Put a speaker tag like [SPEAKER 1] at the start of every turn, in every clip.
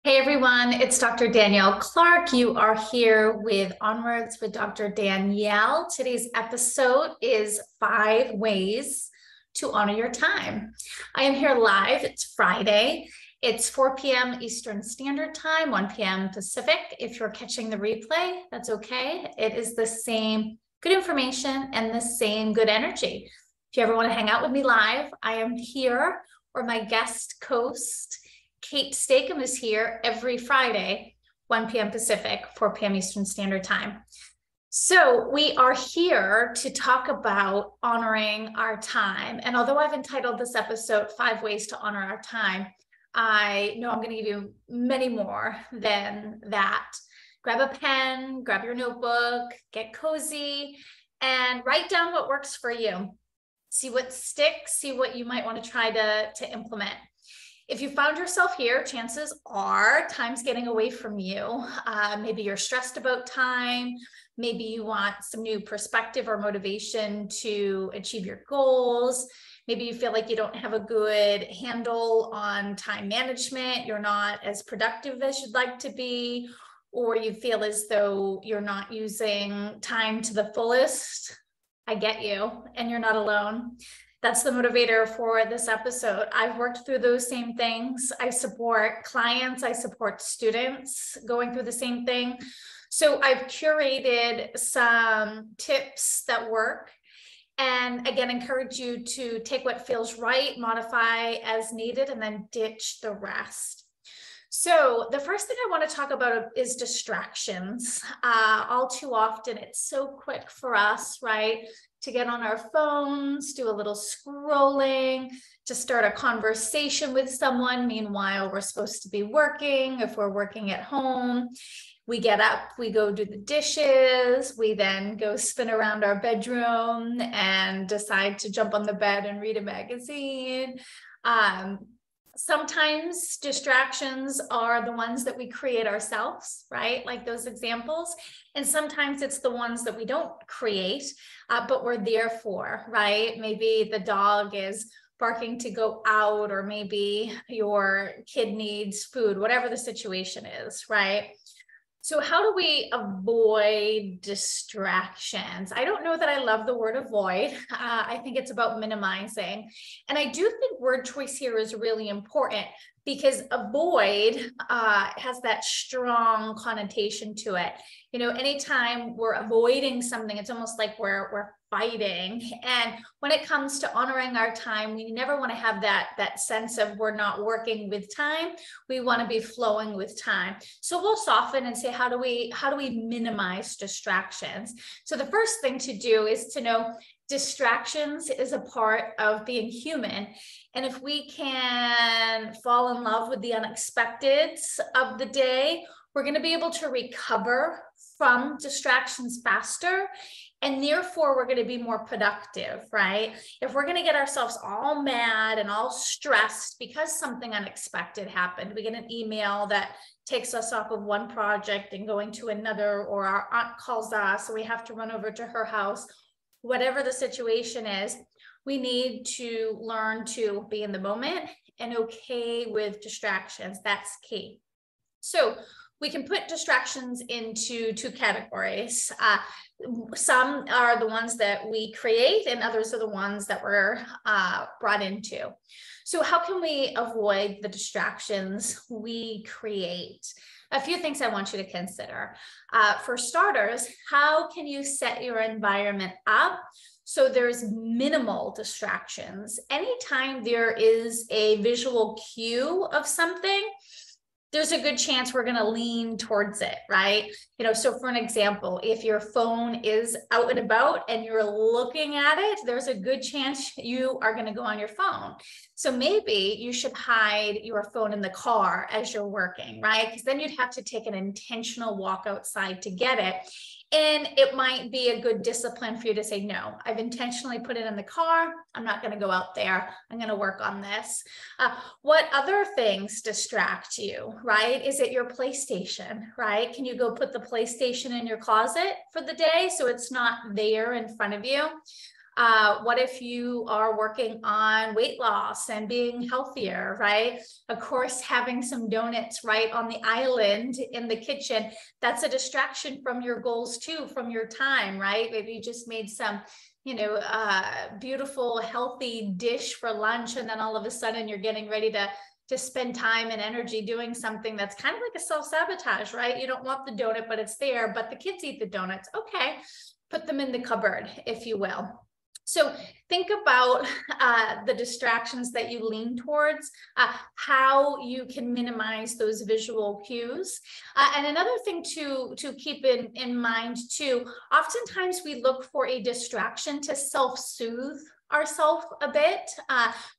[SPEAKER 1] Hey everyone, it's Dr. Danielle Clark. You are here with Onwards with Dr. Danielle. Today's episode is 5 ways to honor your time. I am here live. It's Friday. It's 4 p.m. Eastern Standard Time, 1 p.m. Pacific. If you're catching the replay, that's okay. It is the same good information and the same good energy. If you ever want to hang out with me live, I am here, or my guest host Kate Stakem is here every Friday, 1 p.m. Pacific, 4 p.m. Eastern Standard Time. So we are here to talk about honoring our time. And although I've entitled this episode 5 Ways to Honor Our Time, I know I'm going to give you many more than that. Grab a pen, grab your notebook, get cozy, and write down what works for you. See what sticks, see what you might want to try to implement. If you found yourself here, chances are time's getting away from you. Maybe you're stressed about time. Maybe you want some new perspective or motivation to achieve your goals. Maybe you feel like you don't have a good handle on time management. You're not as productive as you'd like to be, or you feel as though you're not using time to the fullest. I get you, and you're not alone. That's the motivator for this episode. I've worked through those same things. I support clients, I support students going through the same thing. So I've curated some tips that work, and again, encourage you to take what feels right, modify as needed, and then ditch the rest. So the first thing I want to talk about is distractions. All too often, it's so quick for us, right? To get on our phones, do a little scrolling, to start a conversation with someone. Meanwhile, we're supposed to be working. If we're working at home, we get up, we go do the dishes, we then go spin around our bedroom and decide to jump on the bed and read a magazine. Sometimes distractions are the ones that we create ourselves, right? Like those examples. And sometimes it's the ones that we don't create, but we're there for, right? Maybe the dog is barking to go out, or maybe your kid needs food, whatever the situation is, right? So how do we avoid distractions? I don't know that I love the word avoid. I think it's about minimizing. And I do think word choice here is really important, because avoid has that strong connotation to it. You know, anytime we're avoiding something, it's almost like we're fighting. And when it comes to honoring our time, we never want to have that sense of we're not working with time. We want to be flowing with time. So we'll soften and say, how do we minimize distractions? So the first thing to do is to know distractions is a part of being human. And if we can fall in love with the unexpecteds of the day, we're going to be able to recover from distractions faster. And therefore, we're going to be more productive, right? If we're going to get ourselves all mad and all stressed because something unexpected happened, we get an email that takes us off of one project and going to another, or our aunt calls us, so we have to run over to her house. Whatever the situation is, we need to learn to be in the moment and okay with distractions. That's key. So we can put distractions into two categories. Some are the ones that we create, and others are the ones that we're brought into. So how can we avoid the distractions we create? A few things I want you to consider. For starters, how can you set your environment up so there's minimal distractions? Anytime there is a visual cue of something, there's a good chance we're going to lean towards it, right? You know, so for an example, if your phone is out and about and you're looking at it, there's a good chance you are going to go on your phone. So maybe you should hide your phone in the car as you're working, right? Because then you'd have to take an intentional walk outside to get it. And it might be a good discipline for you to say, no, I've intentionally put it in the car. I'm not going to go out there. I'm going to work on this. What other things distract you, right? Is it your PlayStation, right? Can you go put the PlayStation in your closet for the day so it's not there in front of you? What if you are working on weight loss and being healthier, right? Of course, having some donuts right on the island in the kitchen, that's a distraction from your goals too, from your time, right? Maybe you just made some, beautiful, healthy dish for lunch, and then all of a sudden you're getting ready to spend time and energy doing something that's kind of like a self-sabotage, right? You don't want the donut, but it's there, but the kids eat the donuts. Okay, put them in the cupboard, if you will. So think about the distractions that you lean towards, how you can minimize those visual cues. And another thing to keep in mind too, oftentimes we look for a distraction to self-soothe ourselves a bit.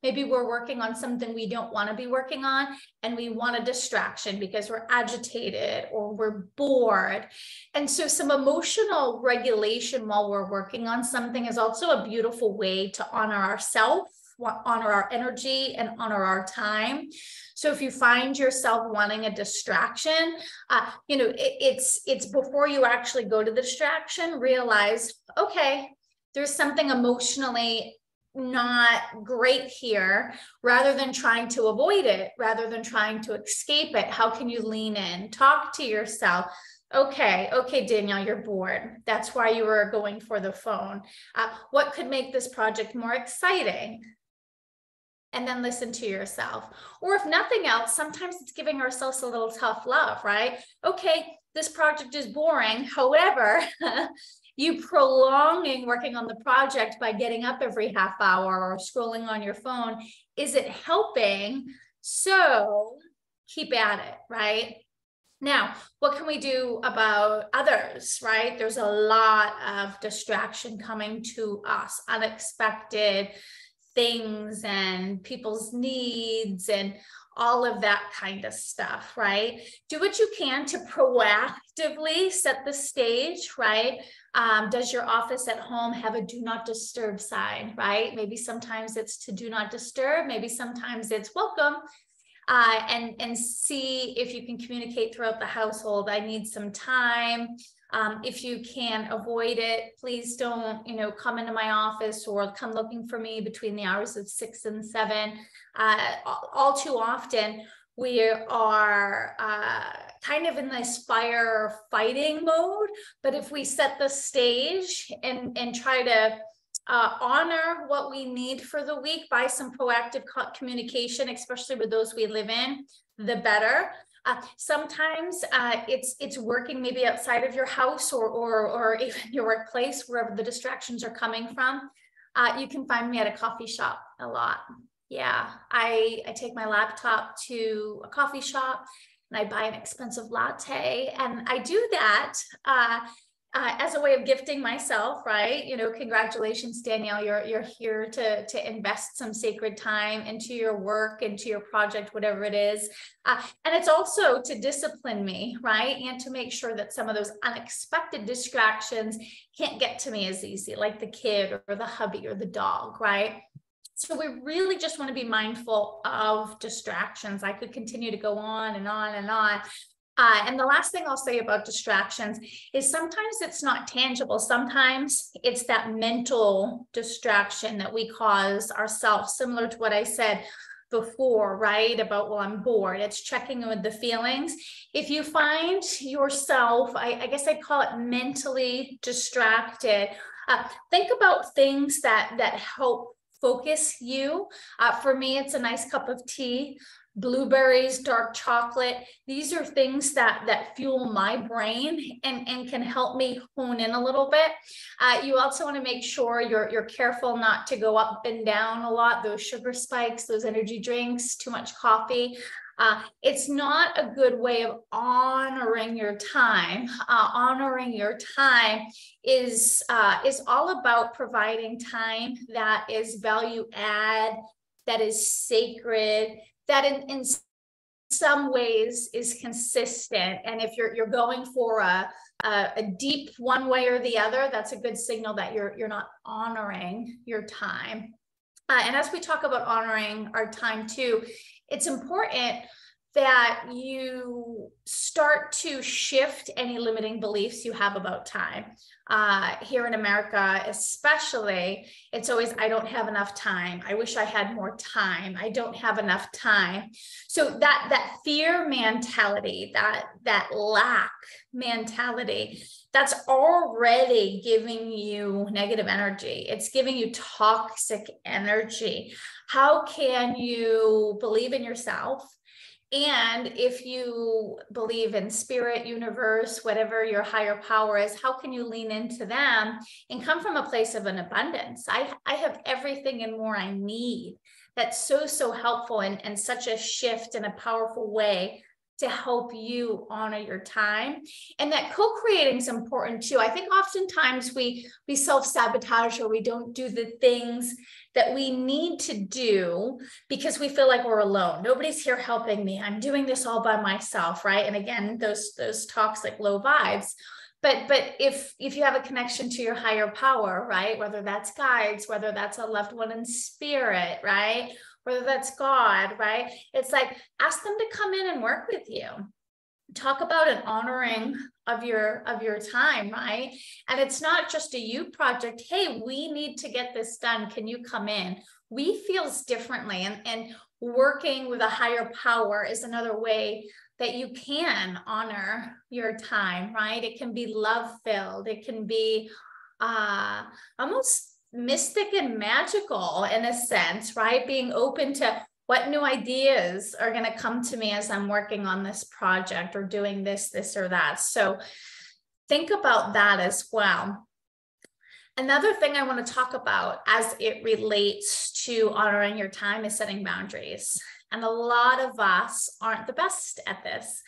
[SPEAKER 1] Maybe we're working on something we don't want to be working on, and we want a distraction because we're agitated or we're bored. And so some emotional regulation while we're working on something is also a beautiful way to honor ourselves, honor our energy, and honor our time. So if you find yourself wanting a distraction, it's before you actually go to the distraction, realize, okay, there's something emotionally not great here. Rather than trying to avoid it, rather than trying to escape it, how can you lean in? Talk to yourself. Okay, Danielle, you're bored. That's why you were going for the phone. What could make this project more exciting? And then listen to yourself. Or if nothing else, sometimes it's giving ourselves a little tough love, right? Okay, this project is boring. However, you prolonging working on the project by getting up every half hour or scrolling on your phone isn't helping. So keep at it, right? Now, what can we do about others, right? There's a lot of distraction coming to us, unexpected things and people's needs and all of that kind of stuff, right? Do what you can to proactively set the stage, right? Does your office at home have a do not disturb sign, right? Maybe sometimes it's to do not disturb, maybe sometimes it's welcome. And see if you can communicate throughout the household. I need some time. If you can avoid it, please don't, come into my office or come looking for me between the hours of 6 and 7. All too often, we are kind of in this firefighting mode. But if we set the stage and try to honor what we need for the week by some proactive communication, especially with those we live in, the better. Sometimes it's working maybe outside of your house or even your workplace, wherever the distractions are coming from. You can find me at a coffee shop a lot. Yeah, I take my laptop to a coffee shop and I buy an expensive latte, and I do that as a way of gifting myself, right? Congratulations, Danielle, you're here to invest some sacred time into your work, into your project, whatever it is. And it's also to discipline me, right? And to make sure that some of those unexpected distractions can't get to me as easy, like the kid or the hubby or the dog, right? So we really just want to be mindful of distractions. I could continue to go on and on and on. And the last thing I'll say about distractions is sometimes it's not tangible. Sometimes it's that mental distraction that we cause ourselves, similar to what I said before, right? About, well, I'm bored. It's checking in with the feelings. If you find yourself, I guess I'd call it mentally distracted, think about things that help focus you. For me, it's a nice cup of tea, blueberries, dark chocolate. These are things that fuel my brain and can help me hone in a little bit. You also want to make sure you're careful not to go up and down a lot, those sugar spikes, those energy drinks, too much coffee. It's not a good way of honoring your time. Honoring your time is all about providing time that is value add, that is sacred, that in some ways is consistent. And if you're going for a deep one way or the other, that's a good signal that you're not honoring your time. And as we talk about honoring our time too, it's important that you start to shift any limiting beliefs you have about time. Here in America, especially, it's always, I don't have enough time. I wish I had more time. I don't have enough time. So that fear mentality, that lack mentality, that's already giving you negative energy. It's giving you toxic energy. How can you believe in yourself? And if you believe in spirit, universe, whatever your higher power is, how can you lean into them and come from a place of an abundance? I have everything and more I need. That's so helpful, and such a shift in a powerful way to help you honor your time. And that co-creating is important too. I think oftentimes we self-sabotage, or we don't do the things that we need to do because we feel like we're alone. Nobody's here helping me. I'm doing this all by myself, right? And again, those toxic low vibes. But if you have a connection to your higher power, right? Whether that's guides, whether that's a loved one in spirit, right? Whether that's God, right? It's like, ask them to come in and work with you. Talk about an honoring of your time, right? And it's not just a you project. Hey, we need to get this done. Can you come in? We feels differently, and working with a higher power is another way that you can honor your time, right? It can be love-filled. It can be almost mystic and magical in a sense, right? Being open to what new ideas are going to come to me as I'm working on this project or doing this or that. So think about that as well. Another thing I want to talk about as it relates to honoring your time is setting boundaries. And a lot of us aren't the best at this.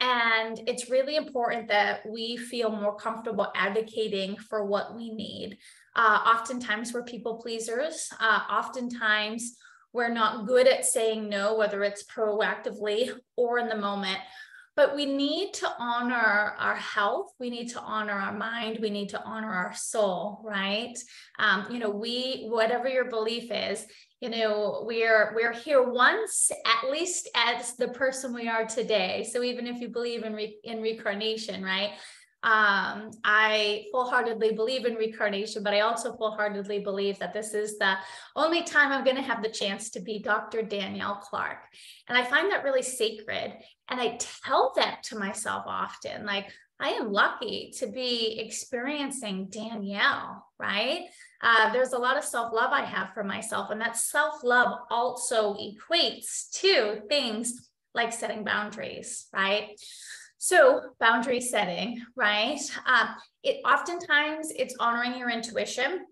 [SPEAKER 1] And it's really important that we feel more comfortable advocating for what we need. Oftentimes we're people pleasers. Oftentimes we're not good at saying no, whether it's proactively or in the moment. But we need to honor our health. We need to honor our mind. We need to honor our soul, right? Whatever your belief is, we're here once, at least as the person we are today. So even if you believe in reincarnation, right? I full-heartedly believe in reincarnation, but I also full-heartedly believe that this is the only time I'm going to have the chance to be Dr. Danielle Clark. And I find that really sacred. And I tell that to myself often, like, I am lucky to be experiencing Danielle, right? There's a lot of self-love I have for myself, and that self-love also equates to things like setting boundaries, right? So boundary setting, right? Oftentimes it's honoring your intuition.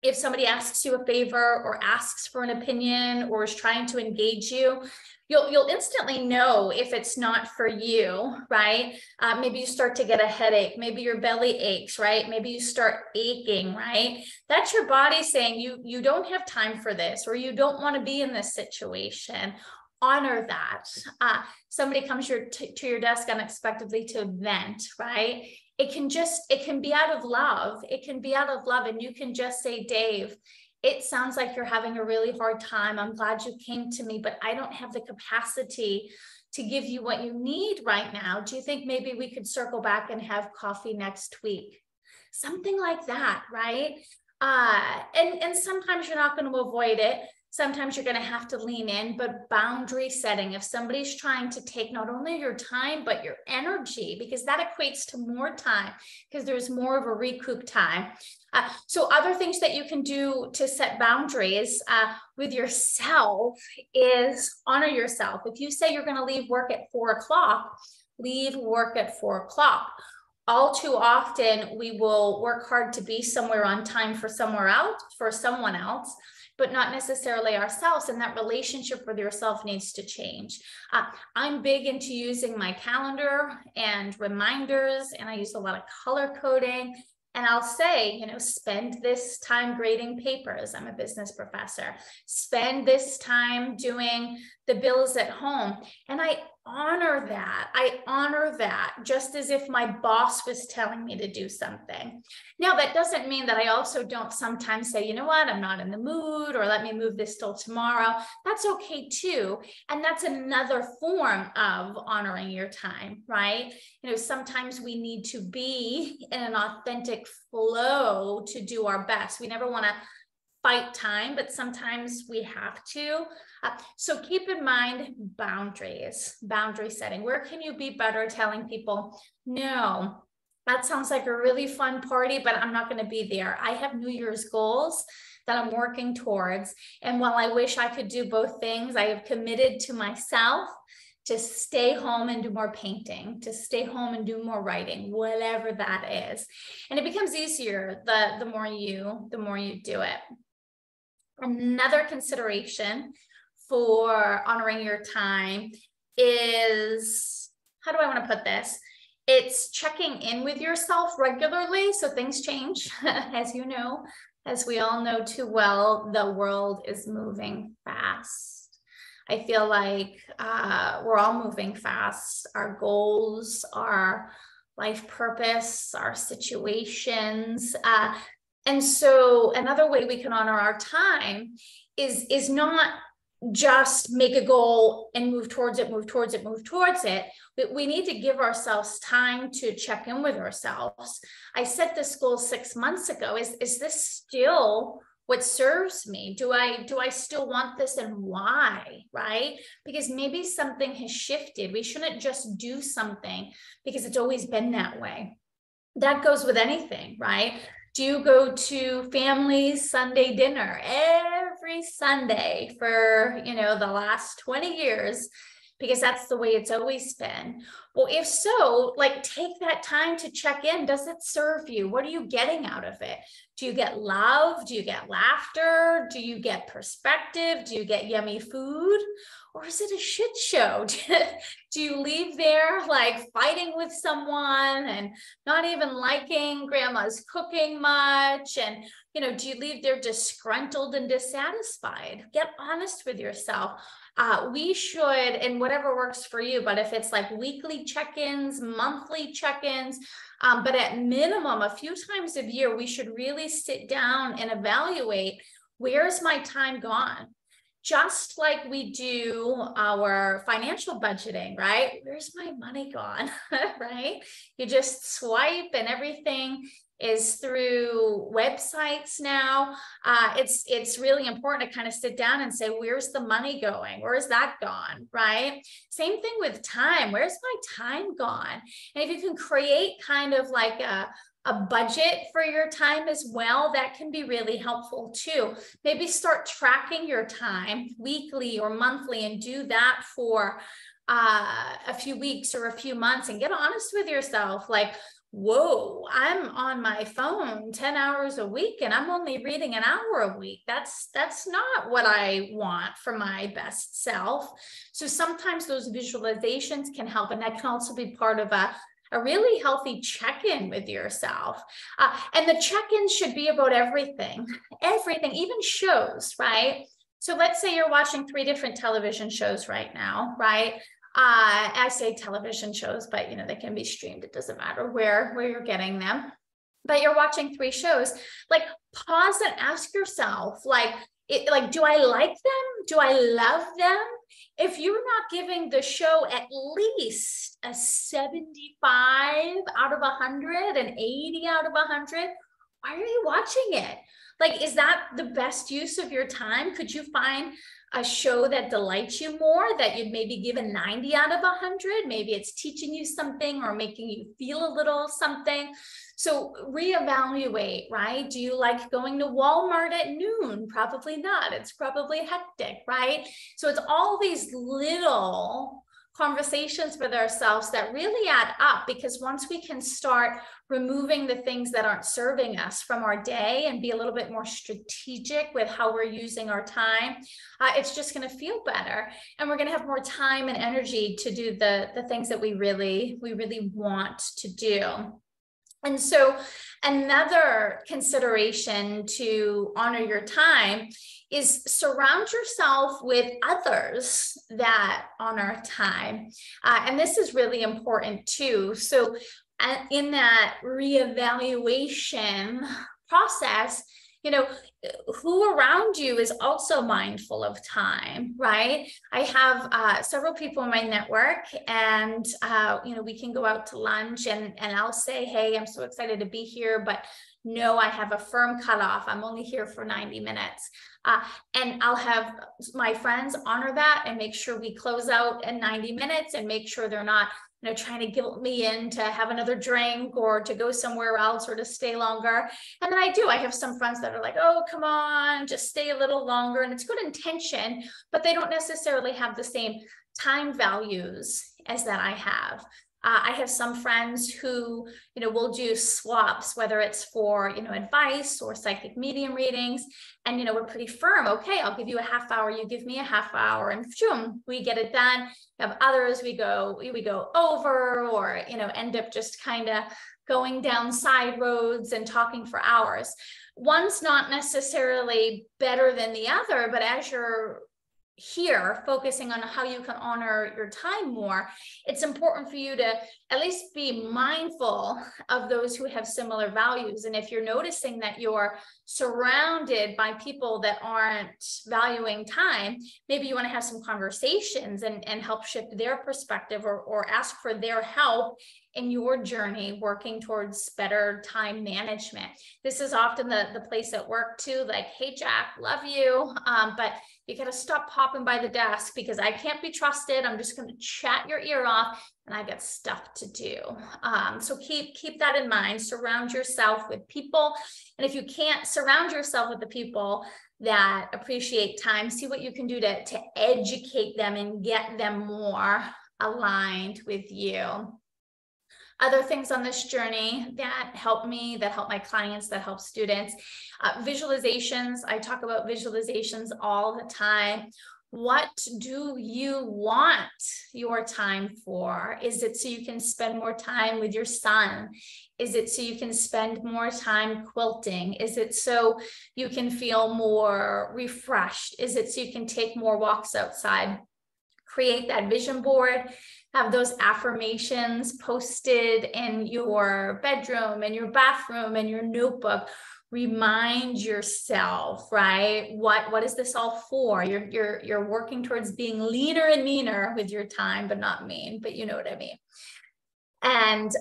[SPEAKER 1] If somebody asks you a favor or asks for an opinion or is trying to engage you, you'll instantly know if it's not for you, right? Maybe you start to get a headache. Maybe your belly aches, right? Maybe you start aching, right? That's your body saying you don't have time for this, or you don't want to be in this situation. Honor that. Somebody comes to your desk unexpectedly to vent, right? It can be out of love. It can be out of love. And you can just say, Dave, it sounds like you're having a really hard time. I'm glad you came to me, but I don't have the capacity to give you what you need right now. Do you think maybe we could circle back and have coffee next week? Something like that, right? And sometimes you're not going to avoid it. Sometimes you're going to have to lean in, but boundary setting, if somebody's trying to take not only your time, but your energy, because that equates to more time, because there's more of a recoup time. So other things that you can do to set boundaries with yourself is honor yourself. If you say you're going to leave work at 4 o'clock, leave work at 4 o'clock. All too often, we will work hard to be somewhere on time for someone else, but not necessarily ourselves. And that relationship with yourself needs to change. I'm big into using my calendar and reminders, and I use a lot of color coding. And I'll say, spend this time grading papers. I'm a business professor. Spend this time doing the bills at home. And I honor that. I honor that just as if my boss was telling me to do something. Now, that doesn't mean that I also don't sometimes say, you know what, I'm not in the mood, or let me move this till tomorrow. That's okay too. And that's another form of honoring your time, right? Sometimes we need to be in an authentic flow to do our best. We never want to fight time, but sometimes we have to. So keep in mind boundary setting. Where can you be better telling people, no, that sounds like a really fun party, but I'm not going to be there. I have New Year's goals that I'm working towards. And while I wish I could do both things, I have committed to myself to stay home and do more painting, to stay home and do more writing, whatever that is. And it becomes easier the more you do it. Another consideration for honoring your time is, how do I want to put this? It's checking in with yourself regularly. So things change, as you know, as we all know too well, the world is moving fast. I feel like we're all moving fast. Our goals, our life purpose, our situations. And so another way we can honor our time is not just make a goal and move towards it. But we need to give ourselves time to check in with ourselves. I set this goal 6 months ago. Is this still what serves me? Do I still want this, and why, right? Because maybe something has shifted. We shouldn't just do something because it's always been that way. That goes with anything, right? Do you go to family's Sunday dinner every Sunday for, the last 20 years? Because that's the way it's always been. Well, if so, take that time to check in. Does it serve you? What are you getting out of it? Do you get love? Do you get laughter? Do you get perspective? Do you get yummy food? Or is it a shit show? Do you leave there fighting with someone and not even liking grandma's cooking much? And, do you leave there disgruntled and dissatisfied? Get honest with yourself. We should, and whatever works for you, but if it's weekly check-ins, monthly check-ins, but at minimum, a few times a year, we should really sit down and evaluate, where's my time gone? Just like we do our financial budgeting, right? Where's my money gone, right? You just swipe and everything is through websites now. It's really important to kind of sit down and say, where's the money going? Where's that gone, right? Same thing with time. Where's my time gone? And if you can create kind of a budget for your time as well, that can be really helpful too. Maybe start tracking your time weekly or monthly and do that for a few weeks or a few months, and get honest with yourself. Whoa, I'm on my phone 10 hours a week and I'm only reading an hour a week. That's not what I want for my best self. So sometimes those visualizations can help, and that can also be part of a really healthy check-in with yourself. And the check-ins should be about everything, even shows, right? So let's say you're watching 3 different television shows right now, right? I say television shows, but they can be streamed. It doesn't matter where you're getting them. But you're watching 3 shows. Pause and ask yourself, do I like them? Do I love them? If you're not giving the show at least a 75 out of 100, an 80 out of 100, why are you watching it? Is that the best use of your time? Could you find a show that delights you more, that you'd maybe give a 90 out of 100? Maybe it's teaching you something or making you feel a little something. So reevaluate, right? Do you like going to Walmart at noon? Probably not. It's probably hectic, right? So it's all these little conversations with ourselves that really add up, because once we can start removing the things that aren't serving us from our day and be a little bit more strategic with how we're using our time, it's just going to feel better, and we're going to have more time and energy to do the things that we really want to do. And so another consideration to honor your time is surround yourself with others that honor time. And this is really important too. So in that reevaluation process, you know, who around you is also mindful of time, right? I have several people in my network, and you know, we can go out to lunch, and I'll say, hey, I'm so excited to be here, but no, I have a firm cutoff. I'm only here for 90 minutes. And I'll have my friends honor that and make sure we close out in 90 minutes and make sure they're not, you know, trying to guilt me in to have another drink or to go somewhere else or to stay longer. And then I have some friends that are like, oh, come on, just stay a little longer. And it's good intention, but they don't necessarily have the same time values as that I have. I have some friends who, you know, will do swaps, whether it's for, you know, advice or psychic medium readings. And, you know, we're pretty firm. Okay, I'll give you a half hour. You give me a half hour, and boom, we get it done. We have others, we go over, or, you know, end up just kind of going down side roads and talking for hours. One's not necessarily better than the other, but as you're here focusing on how you can honor your time more, it's important for you to at least be mindful of those who have similar values. And if you're noticing that you're surrounded by people that aren't valuing time, maybe you want to have some conversations and help shift their perspective, or ask for their help in your journey working towards better time management. This is often the place at work too, like, hey, Jack, love you, but you got to stop popping by the desk because I can't be trusted. I'm just going to chat your ear off and I got stuff to do. So keep that in mind. Surround yourself with people. And if you can't surround yourself with the people that appreciate time, see what you can do to educate them and get them more aligned with you. Other things on this journey that help me, that help my clients, that help students, visualizations. I talk about visualizations all the time. What do you want your time for? Is it so you can spend more time with your son? Is it so you can spend more time quilting? Is it so you can feel more refreshed? Is it so you can take more walks outside? Create that vision board, have those affirmations posted in your bedroom, in your bathroom, in your notebook. Remind yourself, right? What is this all for? You're working towards being leaner and meaner with your time, but not mean, but you know what I mean. And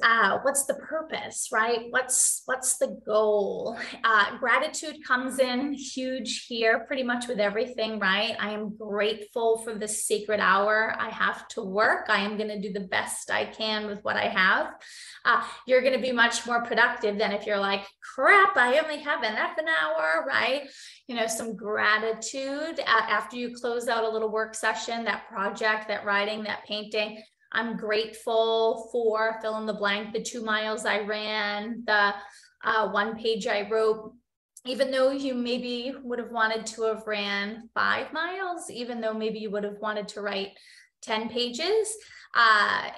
[SPEAKER 1] what's the purpose, right? What's the goal? Gratitude comes in huge here, pretty much with everything, right? I am grateful for this sacred hour I have to work. I am going to do the best I can with what I have. You're going to be much more productive than if you're like, crap, I only have an hour, right? You know, some gratitude after you close out a little work session, that project, that writing, that painting. I'm grateful for fill in the blank, the 2 miles I ran, the 1 page I wrote, even though you maybe would have wanted to have ran 5 miles, even though maybe you would have wanted to write 10 pages.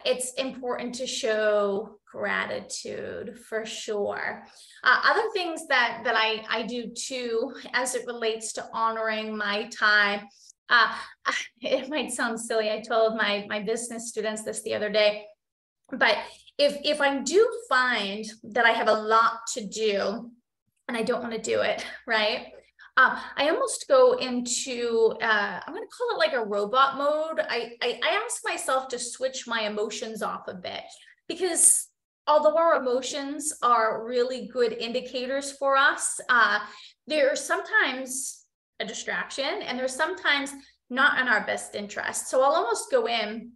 [SPEAKER 1] It's important to show gratitude for sure. Other things that I do too, as it relates to honoring my time, it might sound silly. I told my business students this the other day, but if I do find that I have a lot to do and I don't want to do it, right? I almost go into, I'm going to call it like a robot mode. I ask myself to switch my emotions off a bit, because although our emotions are really good indicators for us, they're sometimes a distraction, and they're sometimes not in our best interest. So I'll almost go in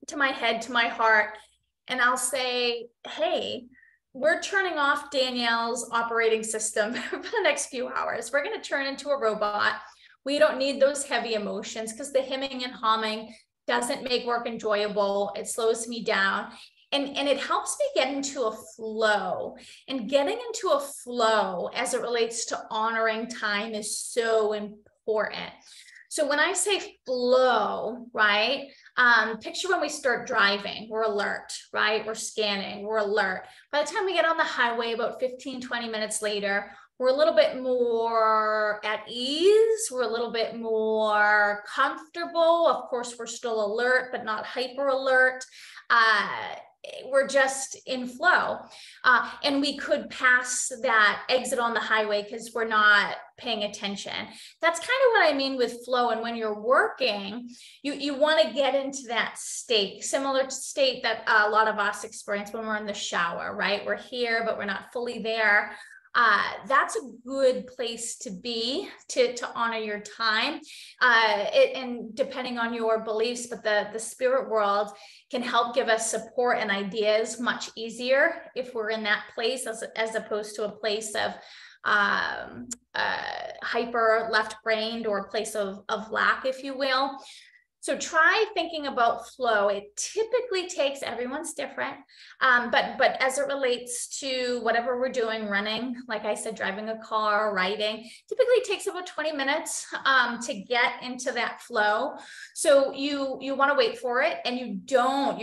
[SPEAKER 1] to my head, to my heart, and I'll say, hey, we're turning off Danielle's operating system for the next few hours. We're going to turn into a robot. We don't need those heavy emotions, because the hemming and hawing doesn't make work enjoyable. It slows me down. And it helps me get into a flow, and getting into a flow as it relates to honoring time is so important. So when I say flow, right, Picture when we start driving, we're alert, right? We're scanning, we're alert. By the time we get on the highway, about 15, 20 minutes later, we're a little bit more at ease. We're a little bit more comfortable. Of course, we're still alert, but not hyper alert. We're just in flow. And we could pass that exit on the highway because we're not paying attention. That's kind of what I mean with flow. And when you're working, you want to get into that state, similar state that a lot of us experience when we're in the shower, right? We're here, but we're not fully there. That's a good place to be to honor your time. And depending on your beliefs, but the spirit world can help give us support and ideas much easier if we're in that place as opposed to a place of hyper left-brained or a place of lack, if you will. So try thinking about flow. It typically takes, everyone's different, but as it relates to whatever we're doing, running, like I said, driving a car, writing, typically takes about 20 minutes to get into that flow. So you want to wait for it, and you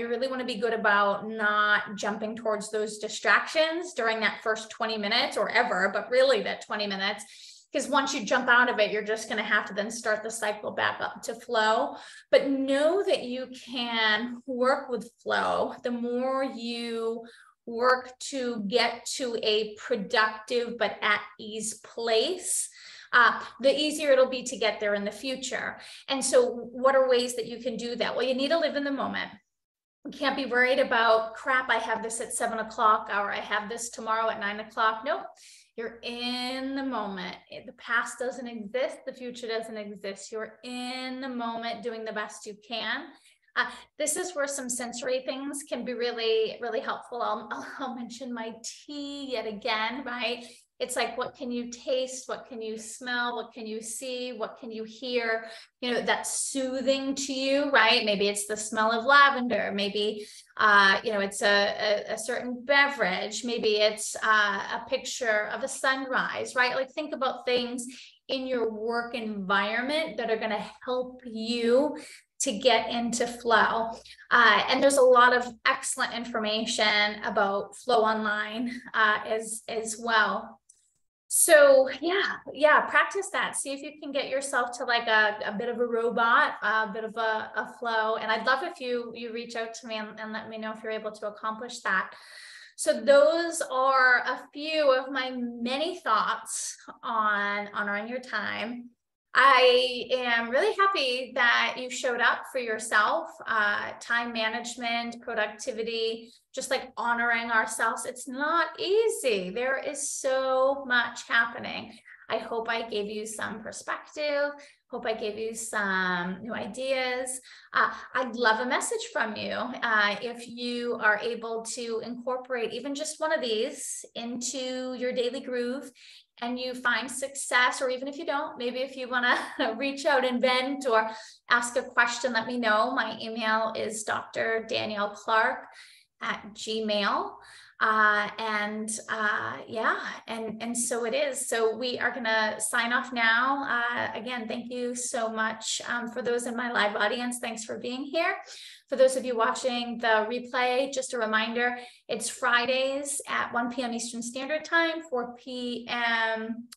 [SPEAKER 1] really want to be good about not jumping towards those distractions during that first 20 minutes or ever, but really that 20 minutes. Because once you jump out of it, you're just going to have to then start the cycle back up to flow. But know that you can work with flow. The more you work to get to a productive but at ease place, the easier it'll be to get there in the future. And so what are ways that you can do that? Well, you need to live in the moment. You can't be worried about, crap, I have this at 7 o'clock, or I have this tomorrow at 9 o'clock. Nope. You're in the moment. The past doesn't exist. The future doesn't exist. You're in the moment doing the best you can. This is where some sensory things can be really, really helpful. I'll mention my tea yet again, right? It's like, what can you taste? What can you smell? What can you see? What can you hear? You know, that's soothing to you, right? Maybe it's the smell of lavender. Maybe, it's a certain beverage. Maybe it's a picture of a sunrise, right? Like, think about things in your work environment that are going to help you to get into flow. And there's a lot of excellent information about flow online as well. So yeah, practice that. See if you can get yourself to like a bit of a robot, a bit of a flow. And I'd love if you reach out to me and let me know if you're able to accomplish that. So those are a few of my many thoughts on honoring your time. I am really happy that you showed up for yourself. Time management, productivity, just like honoring ourselves. It's not easy. There is so much happening. I hope I gave you some perspective. Hope I gave you some new ideas. I'd love a message from you if you are able to incorporate even just one of these into your daily groove and you find success, or even if you don't, maybe if you want to reach out and vent or ask a question, let me know. My email is drdanielleclark@gmail.com. And so it is. So we are going to sign off now. Again, thank you so much for those in my live audience. Thanks for being here. For those of you watching the replay, just a reminder, it's Fridays at 1 p.m. Eastern Standard Time, 4 p.m.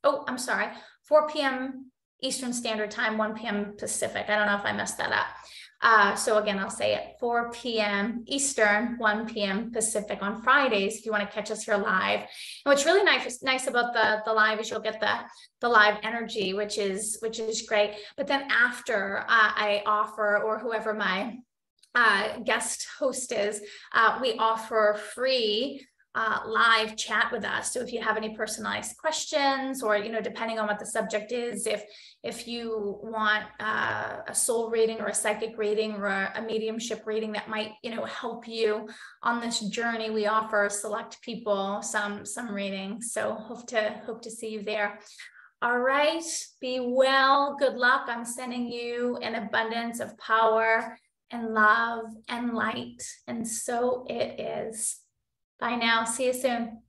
[SPEAKER 1] Eastern Standard Time, 1 p.m. Pacific. I don't know if I messed that up. So again, I'll say it, 4 p.m. Eastern, 1 p.m. Pacific on Fridays, if you want to catch us here live. And what's really nice about the live is you'll get the live energy, which is great. But then after I offer, or whoever my guest host is, we offer free live chat with us. So if you have any personalized questions, or depending on what the subject is, if you want a soul reading or a psychic reading or a mediumship reading that might help you on this journey, we offer select people some readings. So hope to see you there. All right, be well, good luck. I'm sending you an abundance of power and love and light, and so it is. Bye now. See you soon.